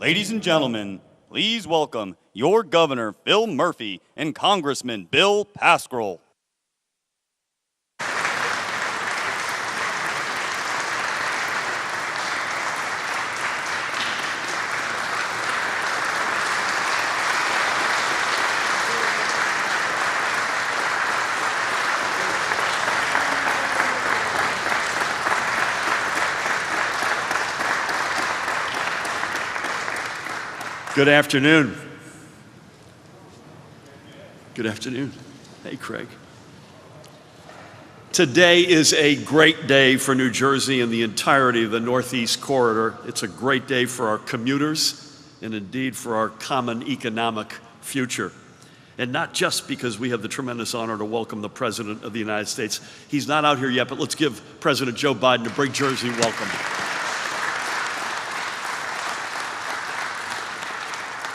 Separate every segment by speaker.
Speaker 1: Ladies and gentlemen, please welcome your Governor, Phil Murphy, and Congressman Bill Pascrell.
Speaker 2: Good afternoon. Good afternoon. Hey, Craig. Today is a great day for New Jersey and the entirety of the Northeast Corridor. It's a great day for our commuters and indeed for our common economic future. And not just because we have the tremendous honor to welcome the President of the United States. He's not out here yet, but let's give President Joe Biden a big Jersey welcome.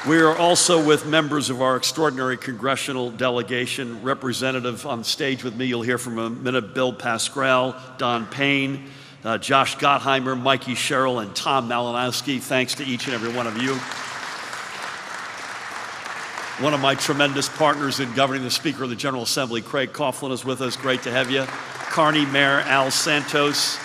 Speaker 2: We are also with members of our extraordinary congressional delegation. Representative on stage with me, you'll hear from a minute, Bill Pascrell, Don Payne, Josh Gottheimer, Mikey Sherrill, and Tom Malinowski. Thanks to each and every one of you. One of my tremendous partners in governing, the Speaker of the General Assembly, Craig Coughlin, is with us. Great to have you. Kearny Mayor Al Santos,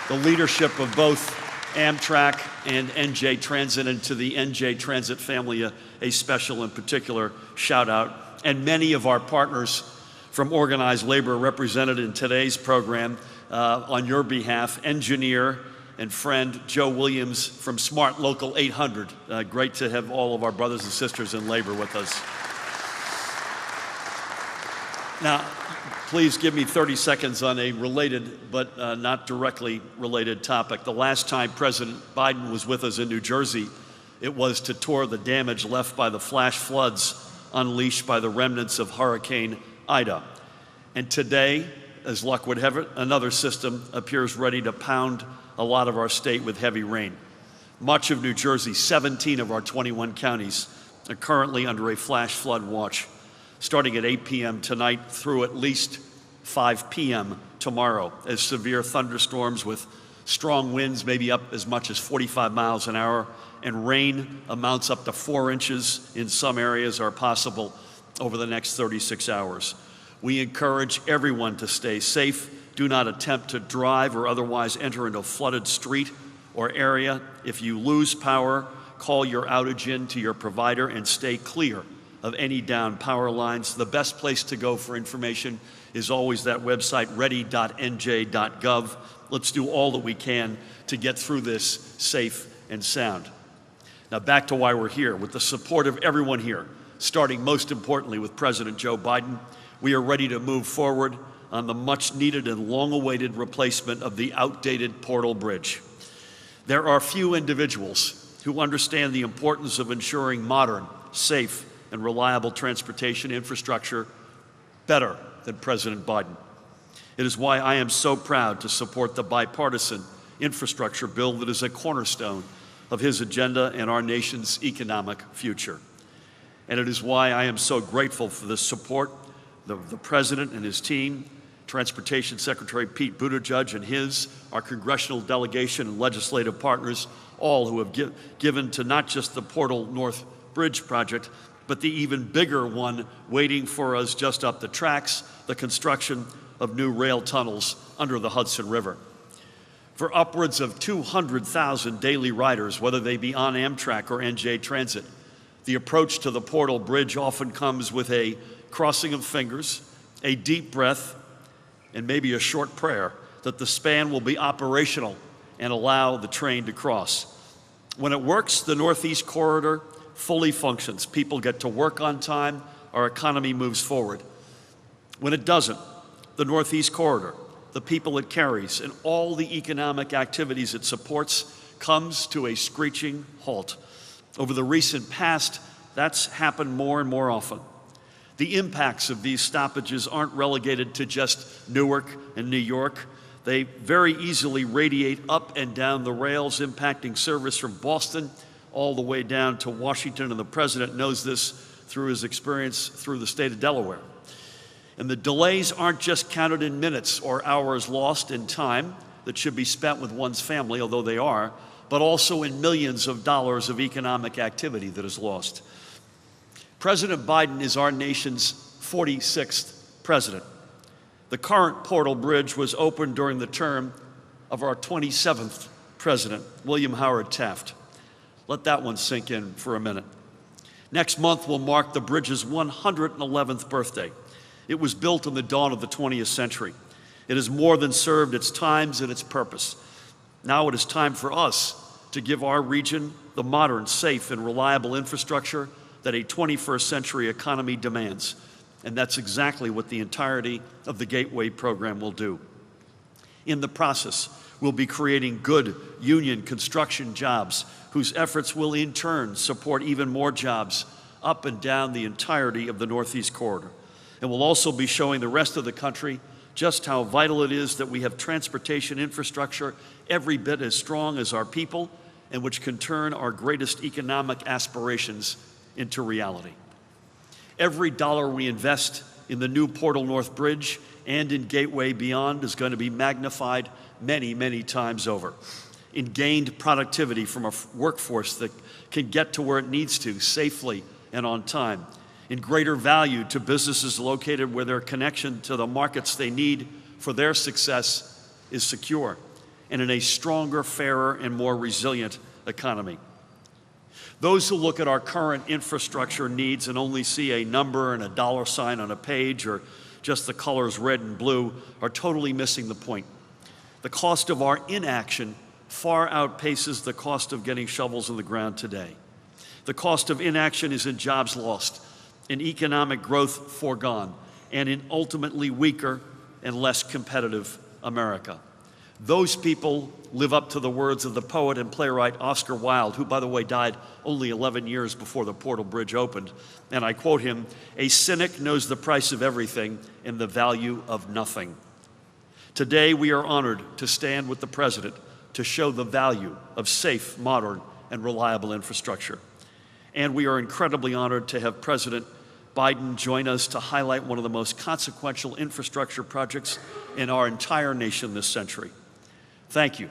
Speaker 2: the leadership of both Amtrak and NJ Transit, and to the NJ Transit family, a special and particular shout out. And many of our partners from organized labor represented in today's program on your behalf, engineer and friend Joe Williams from Smart Local 800. Great to have all of our brothers and sisters in labor with us. Now, please give me 30 seconds on a related but not directly related topic. The last time President Biden was with us in New Jersey, it was to tour the damage left by the flash floods unleashed by the remnants of Hurricane Ida. And today, as luck would have it, another system appears ready to pound a lot of our state with heavy rain. Much of New Jersey, 17 of our 21 counties, are currently under a flash flood watch, starting at 8 p.m. tonight through at least 5 p.m. tomorrow, as severe thunderstorms with strong winds, maybe up as much as 45 miles an hour, and rain amounts up to 4 inches in some areas are possible over the next 36 hours. We encourage everyone to stay safe. Do not attempt to drive or otherwise enter into a flooded street or area. If you lose power, call your outage in to your provider and stay clear of any downed power lines. The best place to go for information is always that website, ready.nj.gov. Let's do all that we can to get through this safe and sound. Now back to why we're here. With the support of everyone here, starting most importantly with President Joe Biden, we are ready to move forward on the much needed and long-awaited replacement of the outdated Portal Bridge. There are few individuals who understand the importance of ensuring modern, safe, and reliable transportation infrastructure better than President Biden. It is why I am so proud to support the bipartisan infrastructure bill that is a cornerstone of his agenda and our nation's economic future. And it is why I am so grateful for the support of the President and his team, Transportation Secretary Pete Buttigieg and our congressional delegation and legislative partners, all who have given to not just the Portal North Bridge project, but the even bigger one waiting for us just up the tracks, the construction of new rail tunnels under the Hudson River. For upwards of 200,000 daily riders, whether they be on Amtrak or NJ Transit, the approach to the Portal Bridge often comes with a crossing of fingers, a deep breath, and maybe a short prayer that the span will be operational and allow the train to cross. When it works, the Northeast Corridor fully functions. People get to work on time, our economy moves forward. When it doesn't, the Northeast Corridor, the people it carries, and all the economic activities it supports comes to a screeching halt. Over the recent past, that's happened more and more often. The impacts of these stoppages aren't relegated to just Newark and New York. They very easily radiate up and down the rails, impacting service from Boston all the way down to Washington, and the President knows this through his experience through the state of Delaware. And the delays aren't just counted in minutes or hours lost in time that should be spent with one's family, although they are, but also in millions of dollars of economic activity that is lost. President Biden is our nation's 46th president. The current Portal Bridge was opened during the term of our 27th president, William Howard Taft. Let that one sink in for a minute. Next month will mark the bridge's 111th birthday. It was built in the dawn of the 20th century. It has more than served its times and its purpose. Now it is time for us to give our region the modern, safe, and reliable infrastructure that a 21st century economy demands. And that's exactly what the entirety of the Gateway program will do. In the process, we'll be creating good union construction jobs whose efforts will in turn support even more jobs up and down the entirety of the Northeast Corridor. And we'll also be showing the rest of the country just how vital it is that we have transportation infrastructure every bit as strong as our people, and which can turn our greatest economic aspirations into reality. Every dollar we invest in the new Portal North Bridge and in Gateway Beyond is going to be magnified many, many times over. In gained productivity from a workforce that can get to where it needs to safely and on time. In greater value to businesses located where their connection to the markets they need for their success is secure. And in a stronger, fairer, and more resilient economy. Those who look at our current infrastructure needs and only see a number and a dollar sign on a page or just the colors red and blue are totally missing the point. The cost of our inaction far outpaces the cost of getting shovels in the ground today. The cost of inaction is in jobs lost, in economic growth foregone, and in ultimately weaker and less competitive America. Those people live up to the words of the poet and playwright Oscar Wilde, who, by the way, died only 11 years before the Portal Bridge opened. And I quote him, "A cynic knows the price of everything and the value of nothing." Today, we are honored to stand with the President to show the value of safe, modern, and reliable infrastructure. And we are incredibly honored to have President Biden join us to highlight one of the most consequential infrastructure projects in our entire nation this century. Thank you.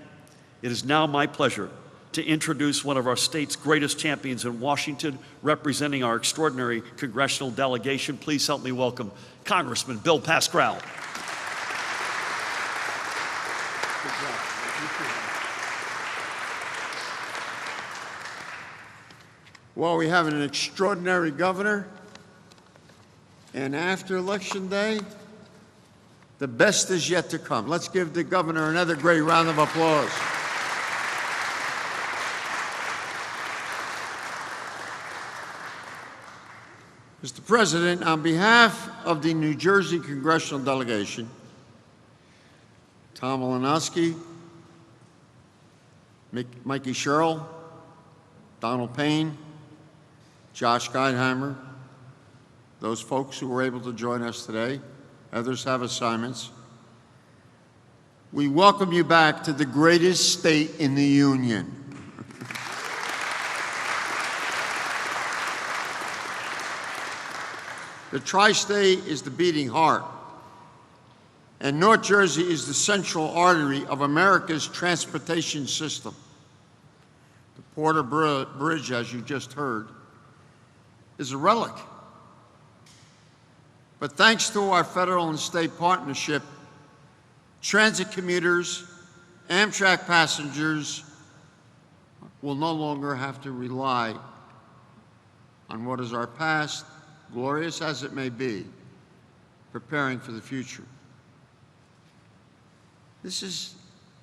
Speaker 2: It is now my pleasure to introduce one of our state's greatest champions in Washington, representing our extraordinary congressional delegation. Please help me welcome Congressman Bill Pascrell.
Speaker 3: Well, we have an extraordinary governor, and after Election Day, the best is yet to come. Let's give the governor another great round of applause. Mr. President, on behalf of the New Jersey Congressional Delegation, Tom Malinowski, Mikey Sherrill, Donald Payne, Josh Geitheimer, those folks who were able to join us today, others have assignments. We welcome you back to the greatest state in the Union. The tri-state is the beating heart, and North Jersey is the central artery of America's transportation system. The Porter Bridge, as you just heard, is a relic. But thanks to our federal and state partnership, transit commuters, Amtrak passengers will no longer have to rely on what is our past, glorious as it may be, preparing for the future. This is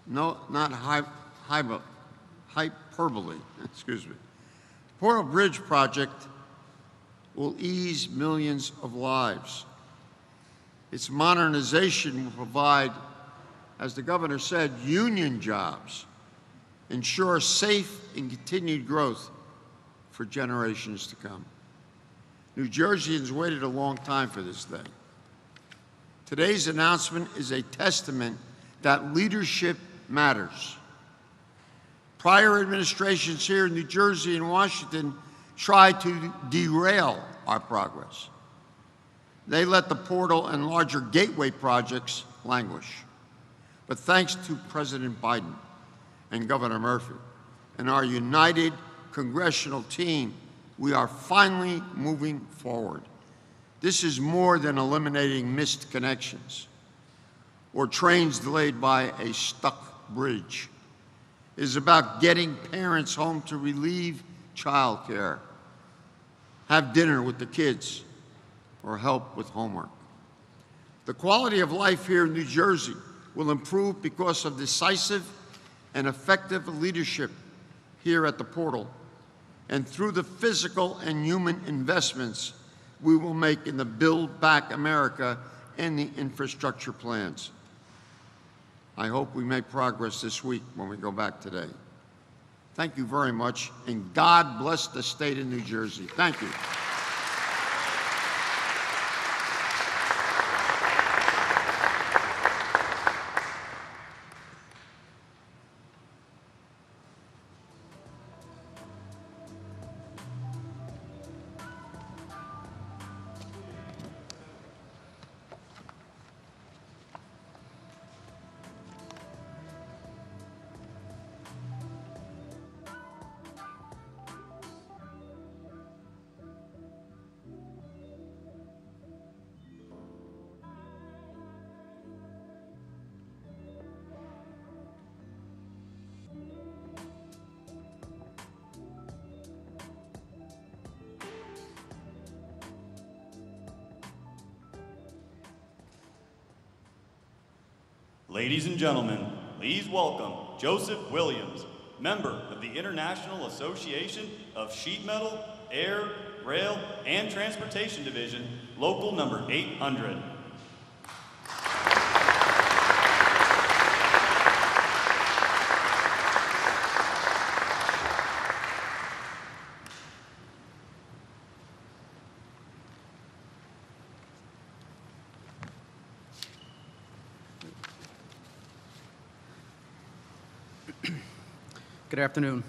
Speaker 3: not hyperbole, excuse me. The Portal Bridge project will ease millions of lives. Its modernization will provide, as the governor said, union jobs, ensure safe and continued growth for generations to come. New Jerseyans waited a long time for this day. Today's announcement is a testament that leadership matters. Prior administrations here in New Jersey and Washington tried to derail our progress. They let the Portal and larger Gateway projects languish. But thanks to President Biden and Governor Murphy, and our united congressional team, we are finally moving forward. This is more than eliminating missed connections or trains delayed by a stuck bridge. It is about getting parents home to relieve childcare, have dinner with the kids, or help with homework. The quality of life here in New Jersey will improve because of decisive and effective leadership here at the portal, and through the physical and human investments we will make in the Build Back America and the infrastructure plans. I hope we make progress this week when we go back today. Thank you very much, and God bless the state of New Jersey. Thank you.
Speaker 1: Ladies and gentlemen, please welcome Joseph Williams, member of the International Association of Sheet Metal, Air, Rail, and Transportation Division, Local Number 800.
Speaker 4: Good afternoon,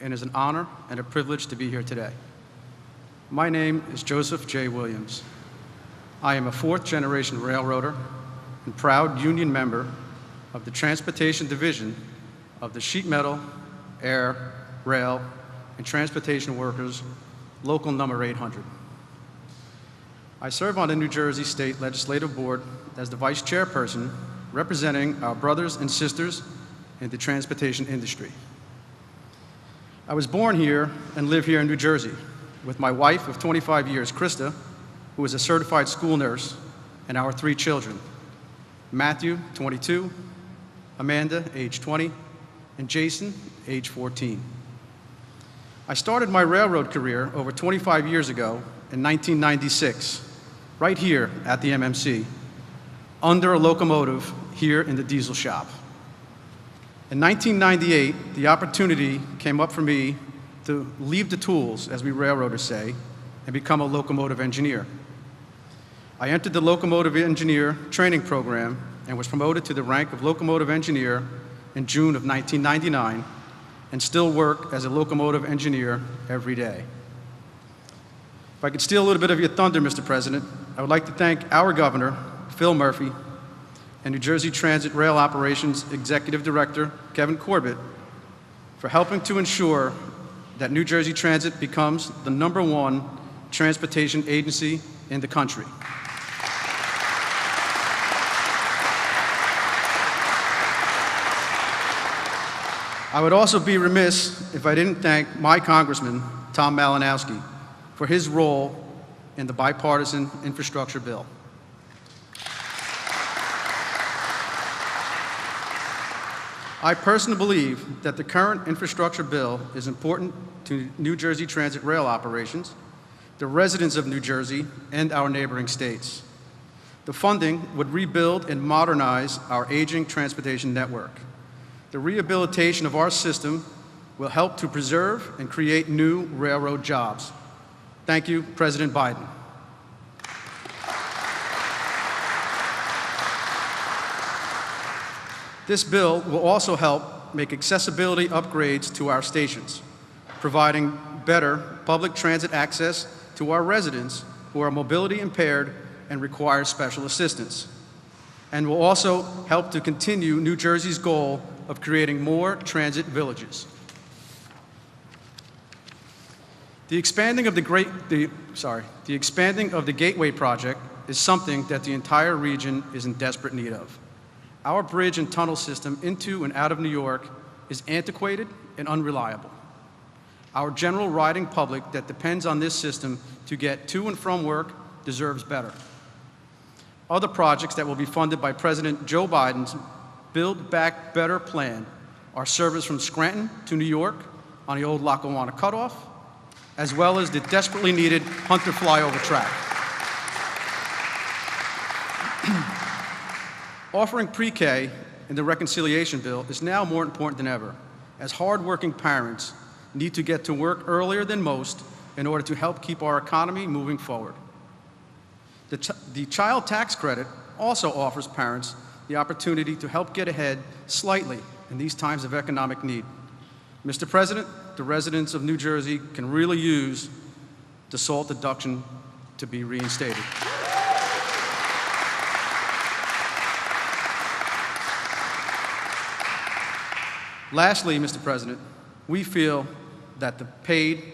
Speaker 4: and it is an honor and a privilege to be here today. My name is Joseph J. Williams. I am a fourth-generation railroader and proud union member of the Transportation Division of the Sheet Metal, Air, Rail, and Transportation Workers, Local Number 800. I serve on the New Jersey State Legislative Board as the Vice Chairperson, representing our brothers and sisters in the transportation industry. I was born here and live here in New Jersey with my wife of 25 years, Krista, who is a certified school nurse, and our 3 children, Matthew, 22, Amanda, age 20, and Jason, age 14. I started my railroad career over 25 years ago in 1996, right here at the MMC, under a locomotive here in the diesel shop. In 1998, the opportunity came up for me to leave the tools, as we railroaders say, and become a locomotive engineer. I entered the locomotive engineer training program and was promoted to the rank of locomotive engineer in June of 1999, and still work as a locomotive engineer every day. If I could steal a little bit of your thunder, Mr. President, I would like to thank our governor, Phil Murphy, and New Jersey Transit Rail Operations Executive Director, Kevin Corbett, for helping to ensure that New Jersey Transit becomes the #1 transportation agency in the country. I would also be remiss if I didn't thank my Congressman, Tom Malinowski, for his role in the bipartisan infrastructure bill. I personally believe that the current infrastructure bill is important to New Jersey Transit rail operations, the residents of New Jersey, and our neighboring states. The funding would rebuild and modernize our aging transportation network. The rehabilitation of our system will help to preserve and create new railroad jobs. Thank you, President Biden. This bill will also help make accessibility upgrades to our stations, providing better public transit access to our residents who are mobility impaired and require special assistance, and will also help to continue New Jersey's goal of creating more transit villages. The expanding of the Gateway project is something that the entire region is in desperate need of. Our bridge and tunnel system into and out of New York is antiquated and unreliable. Our general riding public that depends on this system to get to and from work deserves better. Other projects that will be funded by President Joe Biden's Build Back Better plan are service from Scranton to New York on the old Lackawanna Cutoff, as well as the desperately needed Hunter flyover track. Offering pre-K in the reconciliation bill is now more important than ever, as hardworking parents need to get to work earlier than most in order to help keep our economy moving forward. The child tax credit also offers parents the opportunity to help get ahead slightly in these times of economic need. Mr. President, the residents of New Jersey can really use the SALT deduction to be reinstated. Lastly, Mr. President, we feel that the Paid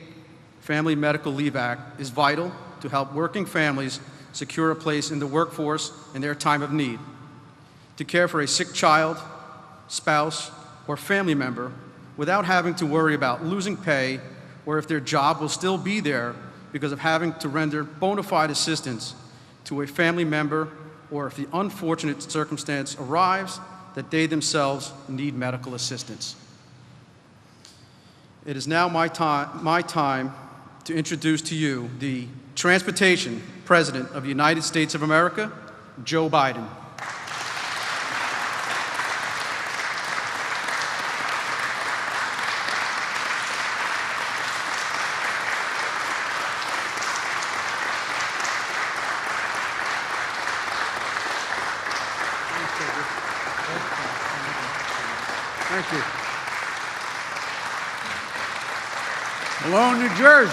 Speaker 4: Family Medical Leave Act is vital to help working families secure a place in the workforce in their time of need. To care for a sick child, spouse, or family member without having to worry about losing pay or if their job will still be there because of having to render bona fide assistance to a family member, or if the unfortunate circumstance arrives that they themselves need medical assistance. It is now my time to introduce to you the Transportation President of the United States of America, Joe Biden.
Speaker 5: Thank you. Hello, New Jersey.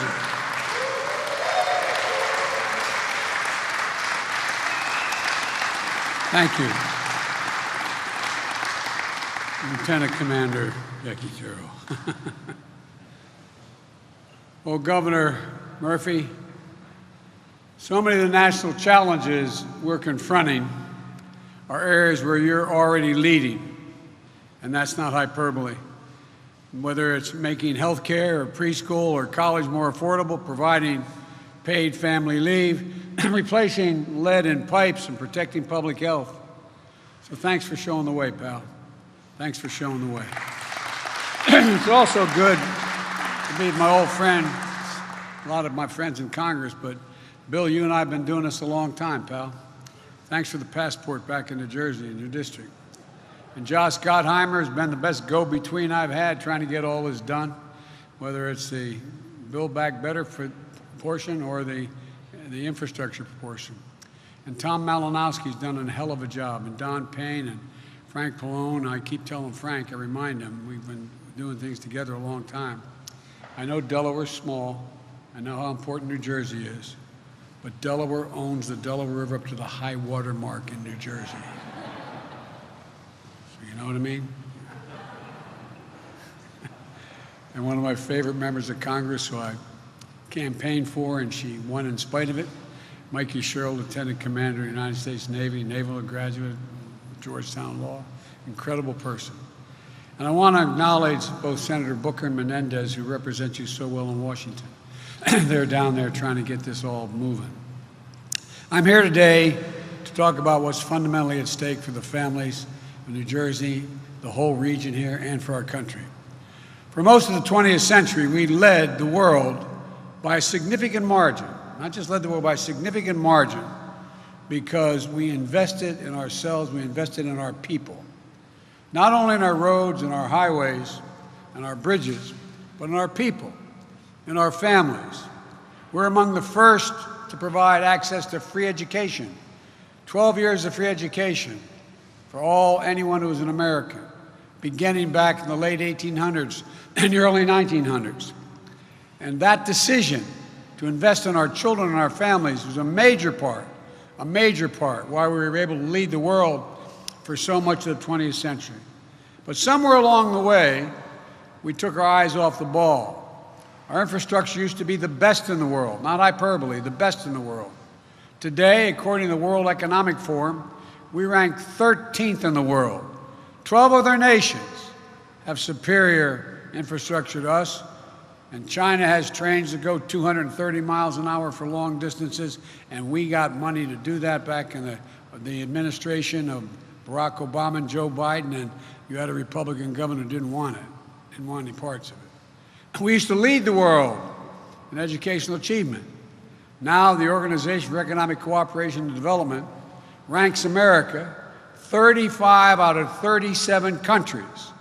Speaker 5: Thank you. Lieutenant Commander Jackie Terrell. Well, Governor Murphy, so many of the national challenges we're confronting are areas where you're already leading, and that's not hyperbole. Whether it's making health care or preschool or college more affordable, providing paid family leave, replacing lead in pipes and protecting public health. So thanks for showing the way, pal. Thanks for showing the way. It's also good to meet my old friend, a lot of my friends in Congress, but Bill, you and I have been doing this a long time, pal. Thanks for the passport back in New Jersey in your district. And Josh Gottheimer has been the best go-between I've had trying to get all this done, whether it's the Build Back Better portion or the infrastructure portion. And Tom Malinowski's done a hell of a job, and Don Payne and Frank Pallone. I keep telling Frank, I remind him, we've been doing things together a long time. I know Delaware's small. I know how important New Jersey is. But Delaware owns the Delaware River up to the high water mark in New Jersey. So you know what I mean? And one of my favorite members of Congress who I campaigned for, and she won in spite of it, Mikey Sherrill, Lieutenant Commander of the United States Navy, naval graduate, Georgetown Law, incredible person. And I want to acknowledge both Senator Booker and Menendez, who represent you so well in Washington. They're down there trying to get this all moving. I'm here today to talk about what's fundamentally at stake for the families of New Jersey, the whole region here, and for our country. For most of the 20th century, we led the world by a significant margin, not just led the world by a significant margin, because we invested in ourselves, we invested in our people. Not only in our roads and our highways and our bridges, but in our people, in our families. We're among the first to provide access to free education, 12 years of free education for anyone who is an American, beginning back in the late 1800s and the early 1900s. And that decision to invest in our children and our families was a major part why we were able to lead the world for so much of the 20th century. But somewhere along the way, we took our eyes off the ball. Our infrastructure used to be the best in the world, not hyperbole, the best in the world. Today, according to the World Economic Forum, we rank 13th in the world. 12 other nations have superior infrastructure to us, and China has trains that go 230 miles an hour for long distances, and we got money to do that back in the administration of Barack Obama and Joe Biden, and you had a Republican governor who didn't want it, didn't want any parts of it. We used to lead the world in educational achievement. Now the Organization for Economic Cooperation and Development ranks America 35 out of 37 countries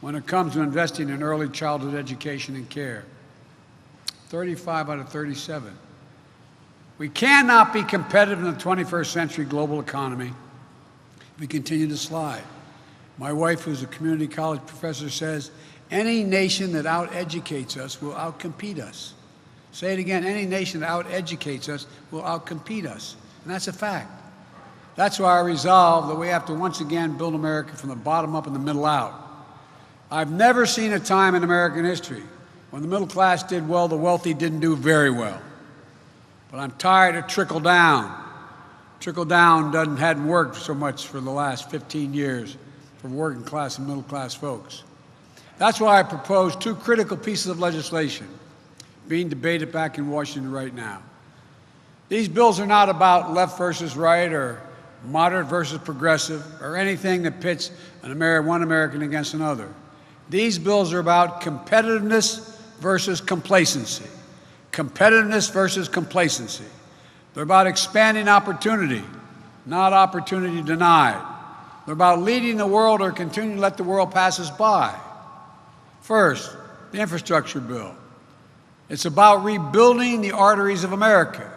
Speaker 5: when it comes to investing in early childhood education and care. 35 out of 37. We cannot be competitive in the 21st century global economy if we continue to slide. My wife, who's a community college professor, says, any nation that out-educates us will out-compete us. Say it again, any nation that out-educates us will out-compete us. And that's a fact. That's why I resolve that we have to once again build America from the bottom up and the middle out. I've never seen a time in American history when the middle class did well, the wealthy didn't do very well. But I'm tired of trickle down. Trickle down hadn't worked so much for the last 15 years for working class and middle class folks. That's why I propose two critical pieces of legislation being debated back in Washington right now. These bills are not about left versus right or moderate versus progressive or anything that pits one American against another. These bills are about competitiveness versus complacency. Competitiveness versus complacency. They're about expanding opportunity, not opportunity denied. They're about leading the world or continuing to let the world pass us by. First, the infrastructure bill. It's about rebuilding the arteries of America.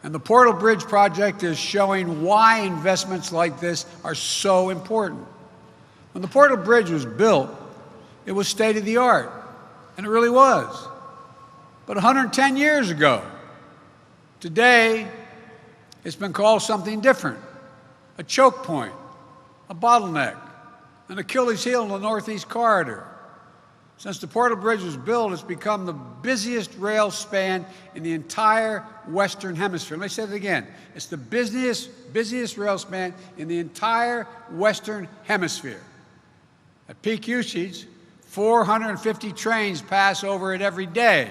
Speaker 5: And the Portal Bridge project is showing why investments like this are so important. When the Portal Bridge was built, it was state-of-the-art, and it really was. But 110 years ago, today, it's been called something different, a choke point, a bottleneck, an Achilles heel in the Northeast Corridor. Since the Portal Bridge was built, it's become the busiest rail span in the entire Western Hemisphere. Let me say that again. It's the busiest rail span in the entire Western Hemisphere. At peak usage, 450 trains pass over it every day.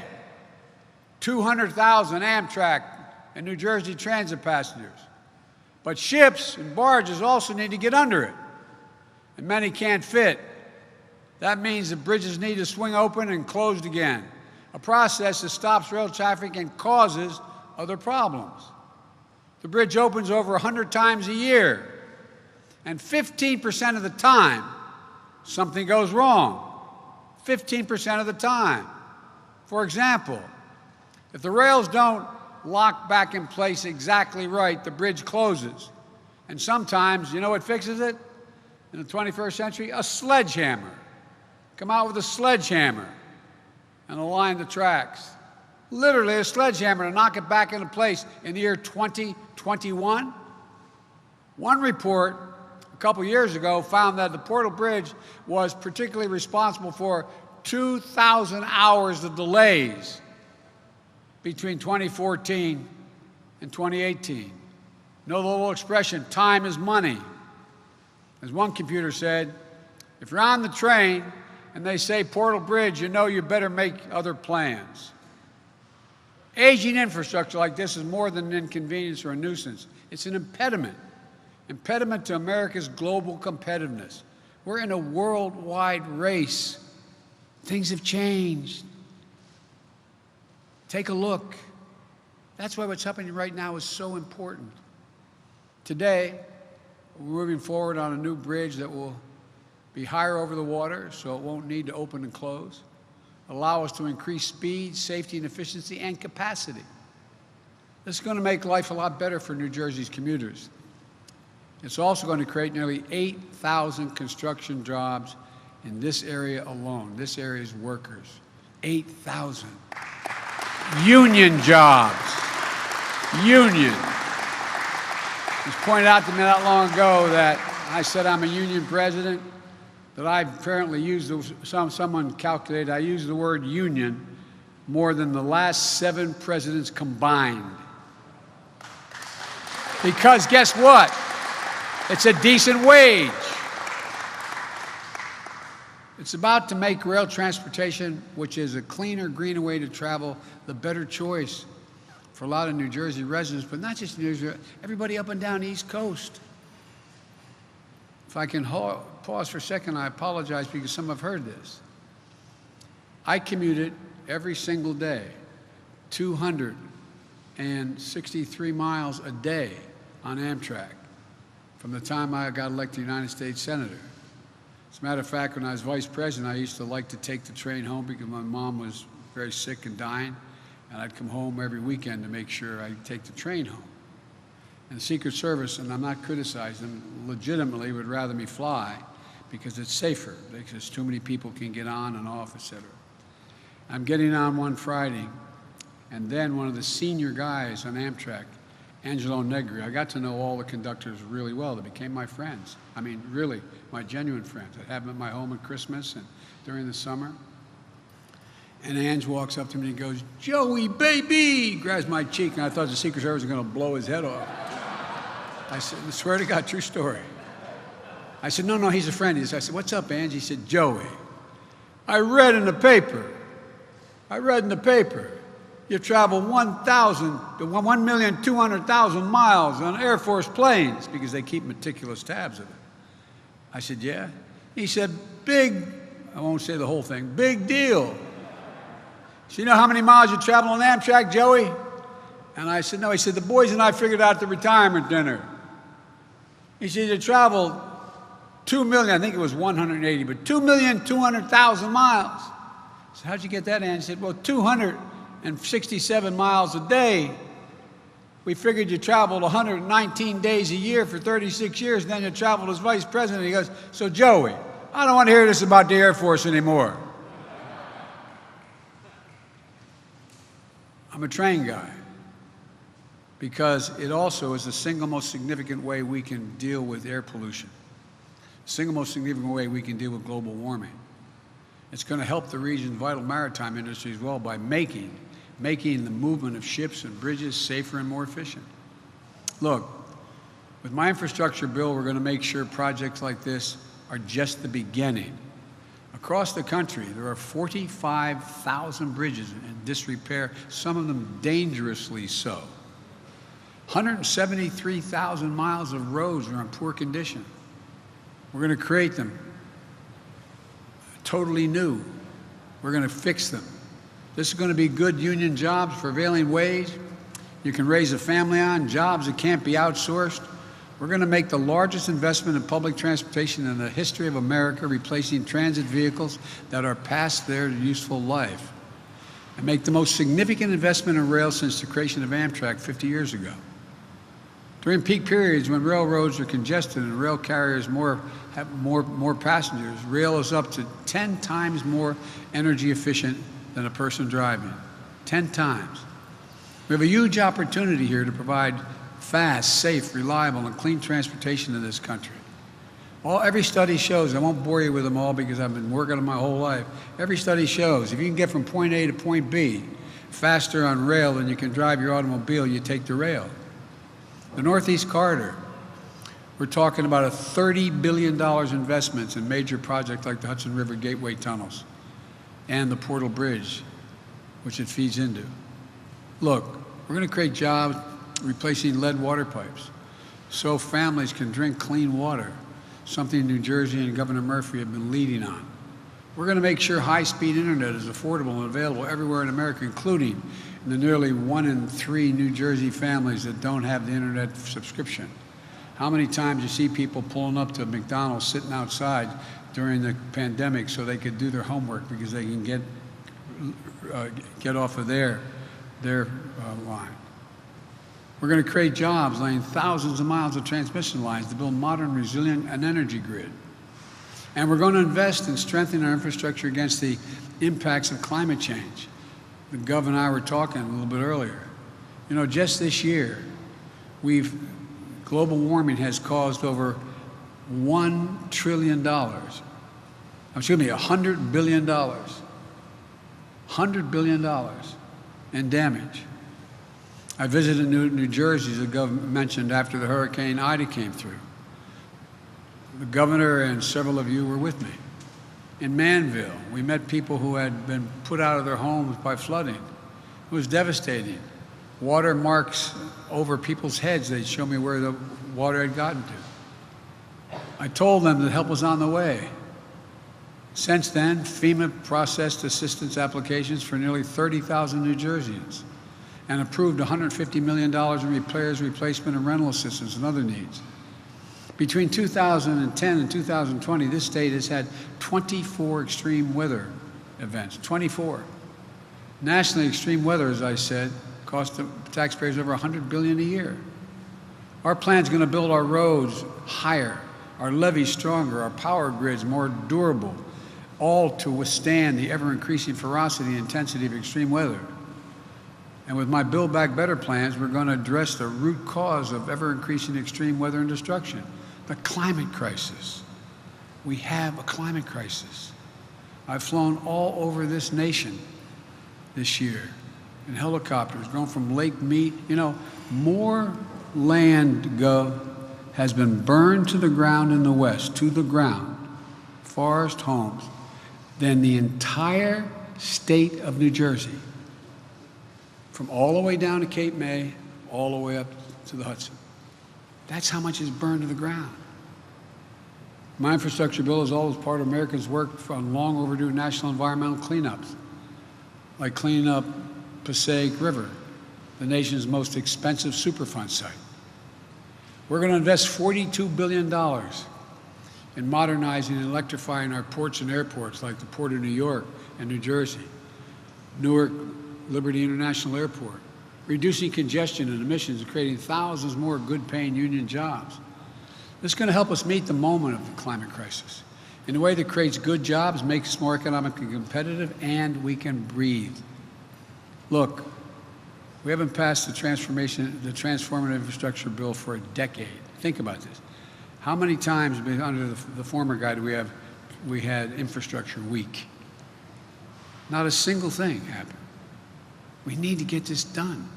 Speaker 5: 200,000 Amtrak and New Jersey Transit passengers. But ships and barges also need to get under it, and many can't fit. That means the bridges need to swing open and closed again, a process that stops rail traffic and causes other problems. The bridge opens over 100 times a year, and 15% of the time, something goes wrong. 15% of the time. For example, if the rails don't lock back in place exactly right, the bridge closes. And sometimes, you know what fixes it? In the 21st century, a sledgehammer. Come out with a sledgehammer and align the tracks. Literally a sledgehammer to knock it back into place in the year 2021. One report a couple years ago found that the Portal Bridge was particularly responsible for 2,000 hours of delays between 2014 and 2018. You know the little expression, time is money. As one computer said, if you're on the train and they say Portal Bridge, you know you better make other plans. Aging infrastructure like this is more than an inconvenience or a nuisance. It's an impediment to America's global competitiveness. We're in a worldwide race. Things have changed. Take a look. That's why what's happening right now is so important. Today, we're moving forward on a new bridge that will be higher over the water, so it won't need to open and close, allow us to increase speed, safety, and efficiency, and capacity. This is going to make life a lot better for New Jersey's commuters. It's also going to create nearly 8,000 construction jobs in this area alone, this area's workers. 8,000. Union jobs. Union. It was pointed out to me not long ago that I said I'm a union president, that I apparently used, someone calculated, I used the word union more than the last 7 presidents combined. Because guess what? It's a decent wage. It's about to make rail transportation, which is a cleaner, greener way to travel, the better choice for a lot of New Jersey residents, but not just New Jersey, everybody up and down the East Coast. If I can pause for a second, I apologize because some have heard this. I commuted every single day, 263 miles a day on Amtrak from the time I got elected United States Senator. As a matter of fact, when I was vice president, I used to like to take the train home because my mom was very sick and dying, and I'd come home every weekend to make sure I'd take the train home. And the Secret Service, and I'm not criticizing them, legitimately would rather me fly because it's safer, because too many people can get on and off, et cetera. I'm getting on one Friday, and then one of the senior guys on Amtrak, Angelo Negri, I got to know all the conductors really well. They became my friends. I mean, really, my genuine friends. I'd have them at my home at Christmas and during the summer. And Ange walks up to me and goes, "Joey, baby!" grabs my cheek, and I thought the Secret Service was going to blow his head off. I said, I swear to God, true story. I said, no, he's a friend. I said, "What's up, Ange?" He said, "Joey, I read in the paper, you travel 1,200,000 miles on Air Force planes," because they keep meticulous tabs of it. I said, "Yeah." He said, "Big," I won't say the whole thing, "big deal. So you know how many miles you travel on Amtrak, Joey?" And I said, "No." He said, "The boys and I figured out the retirement dinner." He said, "You traveled 2 million, I think it was 180, but 2,200,000 miles. So how'd you get that, Ange? He said, "Well, 267 miles a day. We figured you traveled 119 days a year for 36 years, and then you traveled as vice president." He goes, "So Joey, I don't want to hear this about the Air Force anymore." I'm a train guy because it also is the single most significant way we can deal with air pollution, the single most significant way we can deal with global warming. It's going to help the region's vital maritime industry as well by making the movement of ships and bridges safer and more efficient. Look, with my infrastructure bill, we're going to make sure projects like this are just the beginning. Across the country, there are 45,000 bridges in disrepair, some of them dangerously so. 173,000 miles of roads are in poor condition. We're going to create them totally new. We're going to fix them. This is going to be good union jobs, prevailing wage. You can raise a family on, jobs that can't be outsourced. We're going to make the largest investment in public transportation in the history of America, replacing transit vehicles that are past their useful life, and make the most significant investment in rail since the creation of Amtrak 50 years ago. During peak periods when railroads are congested and rail carriers have more passengers, rail is up to 10 times more energy efficient than a person driving. 10 times. We have a huge opportunity here to provide fast, safe, reliable, and clean transportation in this country. Every study shows, I won't bore you with them all because I've been working on my whole life. Every study shows if you can get from point A to point B faster on rail than you can drive your automobile, you take the rail. The Northeast Corridor, we're talking about a $30 billion investments in major projects like the Hudson River Gateway tunnels and the Portal Bridge, which it feeds into. Look, we're going to create jobs replacing lead water pipes so families can drink clean water, something New Jersey and Governor Murphy have been leading on. We're going to make sure high-speed internet is affordable and available everywhere in America, including in the nearly 1 in 3 New Jersey families that don't have the internet subscription. How many times you see people pulling up to McDonald's sitting outside during the pandemic so they could do their homework because they can get off of their line. We're going to create jobs laying thousands of miles of transmission lines to build modern, resilient, and energy grid. And we're going to invest in strengthening our infrastructure against the impacts of climate change. The Gov and I were talking a little bit earlier. You know, just this year, global warming has caused over $1 trillion, $100 billion $100 billion in damage. I visited New Jersey, as the governor mentioned, after the Hurricane Ida came through. The governor and several of you were with me. In Manville, we met people who had been put out of their homes by flooding. It was devastating. Water marks over people's heads. They'd show me where the water had gotten to. I told them that help was on the way. Since then, FEMA processed assistance applications for nearly 30,000 New Jerseyans and approved $150 million in repairs, replacement, and rental assistance and other needs. Between 2010 and 2020, this state has had 24 extreme weather events, 24. Nationally, extreme weather, as I said, cost the taxpayers over $100 billion a year. Our plan's going to build our roads higher, our levees stronger, our power grids more durable, all to withstand the ever-increasing ferocity and intensity of extreme weather. And with my Build Back Better plans, we're going to address the root cause of ever-increasing extreme weather and destruction, the climate crisis. We have a climate crisis. I've flown all over this nation this year in helicopters, going from Lake Mead. You know, more land has been burned to the ground in the West, to the ground, forest, homes, than the entire state of New Jersey, from all the way down to Cape May, all the way up to the Hudson. That's how much is burned to the ground. My infrastructure bill is always part of Americans' work on long overdue national environmental cleanups, like cleaning up Passaic River, the nation's most expensive Superfund site. We're going to invest $42 billion in modernizing and electrifying our ports and airports, like the Port of New York and New Jersey, Newark Liberty International Airport, reducing congestion and emissions and creating thousands more good-paying union jobs. This is going to help us meet the moment of the climate crisis in a way that creates good jobs, makes us more economically competitive, and we can breathe. Look, we haven't passed the transformative infrastructure bill for a decade. Think about this. How many times under the former guy we had infrastructure week? Not a single thing happened. We need to get this done.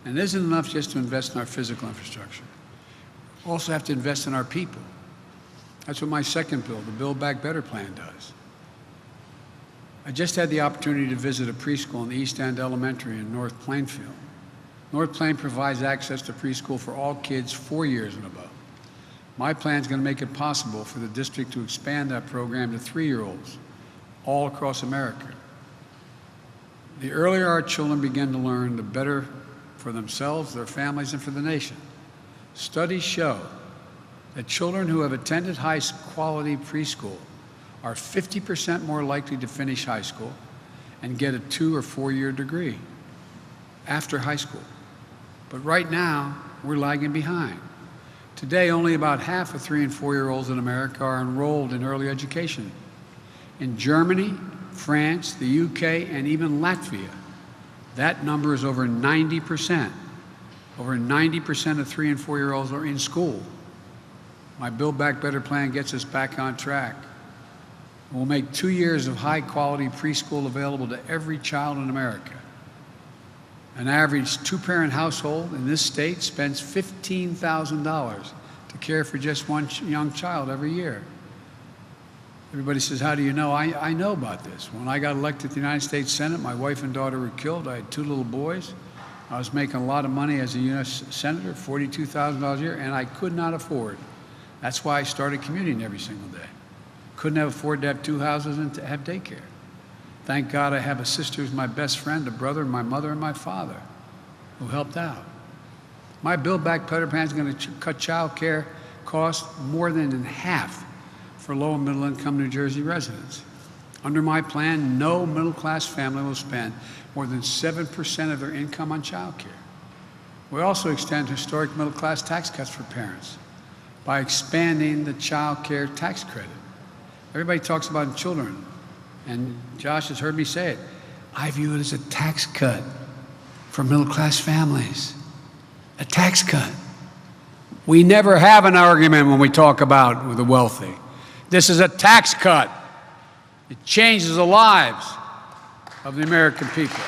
Speaker 5: And it isn't enough just to invest in our physical infrastructure. We also have to invest in our people. That's what my second bill, the Build Back Better plan, does. I just had the opportunity to visit a preschool in the East End Elementary in North Plainfield. North Plain provides access to preschool for all kids 4 years and above. My plan is going to make it possible for the district to expand that program to 3-year-olds all across America. The earlier our children begin to learn, the better for themselves, their families, and for the nation. Studies show that children who have attended high-quality preschool are 50% more likely to finish high school and get a 2- or 4-year degree after high school. But right now, we're lagging behind. Today, only about half of 3- and 4-year-olds in America are enrolled in early education. In Germany, France, the UK, and even Latvia, that number is over 90%. Over 90% of 3- and 4-year-olds are in school. My Build Back Better plan gets us back on track. We'll make 2 years of high-quality preschool available to every child in America. An average 2-parent household in this state spends $15,000 to care for just one young child every year. Everybody says, how do you know? I know about this. When I got elected to the United States Senate, my wife and daughter were killed. I had 2 little boys. I was making a lot of money as a U.S. Senator, $42,000 a year, and I could not afford. That's why I started commuting every single day. Couldn't have afforded to have 2 houses and to have daycare. Thank God I have a sister who's my best friend, a brother, my mother, and my father who helped out. My Build Back Better plan is going to cut child care costs more than in half for low and middle income New Jersey residents. Under my plan, no middle-class family will spend more than 7% of their income on child care. We also extend historic middle-class tax cuts for parents by expanding the child care tax credit. Everybody talks about children, and Josh has heard me say it. I view it as a tax cut for middle-class families. A tax cut. We never have an argument when we talk about the wealthy. This is a tax cut. It changes the lives. of the American people.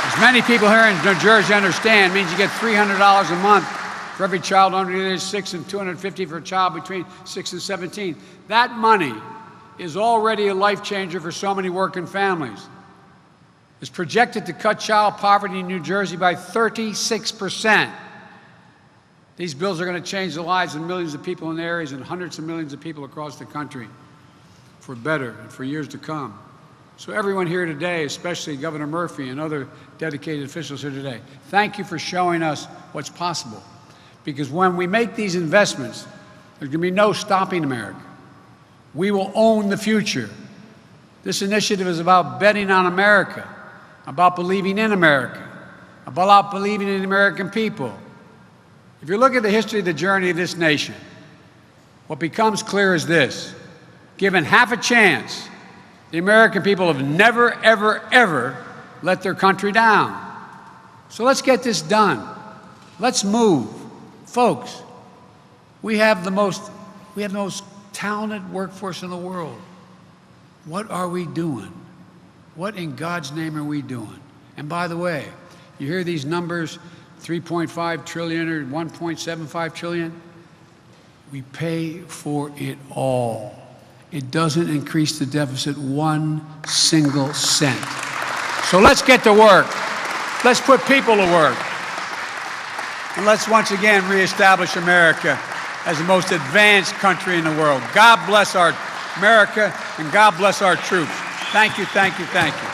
Speaker 5: As many people here in New Jersey understand, it means you get $300 a month for every child under the age of 6 and $250 for a child between 6 and 17. That money is already a life changer for so many working families. It's projected to cut child poverty in New Jersey by 36%. These bills are going to change the lives of millions of people in the areas and hundreds of millions of people across the country for better and for years to come. So everyone here today, especially Governor Murphy and other dedicated officials here today, thank you for showing us what's possible. Because when we make these investments, there's going to be no stopping America. We will own the future. This initiative is about betting on America, about believing in America, about believing in the American people. If you look at the history of the journey of this nation, what becomes clear is this: given half a chance, the American people have never, ever, ever let their country down. So let's get this done. Let's move. Folks, we have the most talented workforce in the world. What are we doing? What in God's name are we doing? And by the way, you hear these numbers, 3.5 trillion or 1.75 trillion? We pay for it all. It doesn't increase the deficit 1 single cent. So let's get to work. Let's put people to work. And let's once again reestablish America as the most advanced country in the world. God bless our America, and God bless our troops. Thank you, thank you, thank you.